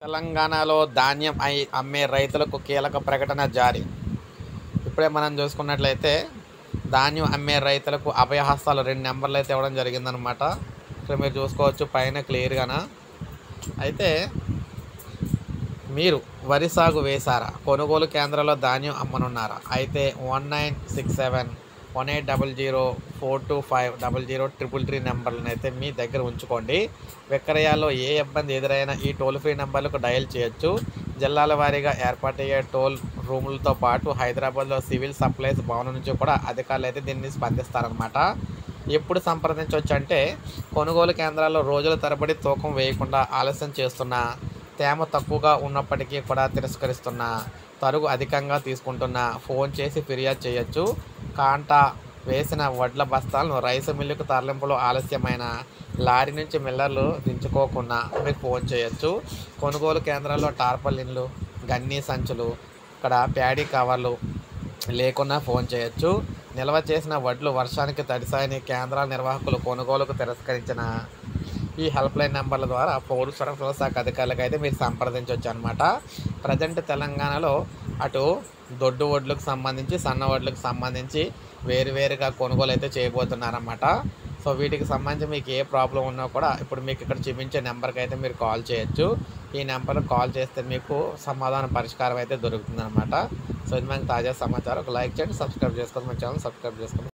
తెలంగాణలో ధాన్యం అమ్మే రైతులకు కీలక ప్రకటన జారీ. ఇప్పుడే మనం చూసుకున్నట్లయితే ధాన్యం అమ్మే రైతులకు అభయహస్తాలు 2 నెంబర్లు అయితే ఇవ్వడం జరిగిందనమాట. ఇక్కడ మీరు చూసుకోవచ్చు పైన క్లియర్గాన. అయితే మీరు వరి సాగు వేశారా? కొనుగోలు కేంద్రాల్లో ధాన్యం అమ్మనున్నారా? అయితే 1967-1800-425-0033 నెంబర్లను అయితే మీ దగ్గర ఉంచుకోండి. విక్రయాల్లో ఏ ఇబ్బంది ఎదురైనా ఈ టోల్ ఫ్రీ నెంబర్లకు డయల్ చేయొచ్చు. జిల్లాల వారీగా ఏర్పాటయ్యే టోల్ రూములతో పాటు హైదరాబాద్లో సివిల్ సప్లైస్ భవనం నుంచి కూడా అధికారులు అయితే దీన్ని స్పందిస్తారనమాట. ఎప్పుడు సంప్రదించవచ్చు అంటే కొనుగోలు కేంద్రాల్లో రోజుల తరబడి తూకం వేయకుండా ఆలస్యం చేస్తున్నా, తేమ తక్కువగా ఉన్నప్పటికీ కూడా తిరస్కరిస్తున్నా, తరుగు అధికంగా తీసుకుంటున్నా ఫోన్ చేసి ఫిర్యాదు చేయొచ్చు. కాంటా వేసిన వడ్ల బస్తాలను రైసు మిల్లుకు తరలింపులో ఆలస్యమైన, లారీ నుంచి మిల్లర్లు దించుకోకుండా మీరు ఫోన్ చేయొచ్చు. కొనుగోలు కేంద్రాల్లో టార్పాలిన్లు, గన్నీ సంచులు, ఇక్కడ ప్యాడీ కవర్లు లేకున్నా ఫోన్ చేయొచ్చు. నిల్వ చేసిన వడ్లు వర్షానికి తడిసాయని కేంద్రాల నిర్వాహకులు కొనుగోలుకు తిరస్కరించిన ఈ హెల్ప్ లైన్ నెంబర్ల ద్వారా పౌర సరఫరాల శాఖ అధికారులకు అయితే మీరు సంప్రదించవచ్చు అనమాట. ప్రజెంట్ తెలంగాణలో అటు దొడ్డు వడ్లకు సంబంధించి, సన్న వడ్లకు సంబంధించి వేరువేరుగా కొనుగోలు అయితే చేయబోతున్నారన్నమాట. సో వీటికి సంబంధించి మీకు ఏ ప్రాబ్లం ఉన్నా కూడా ఇప్పుడు మీకు ఇక్కడ చూపించే నెంబర్కి అయితే మీరు కాల్ చేయొచ్చు. ఈ నెంబర్కి కాల్ చేస్తే మీకు సమాధాన పరిష్కారం అయితే దొరుకుతుందన్నమాట. సో ఇది మనకి తాజా సమాచారం. ఒక లైక్ చేయండి, సబ్స్క్రైబ్ చేసుకోండి, మన ఛానల్ సబ్స్క్రైబ్ చేసుకోండి.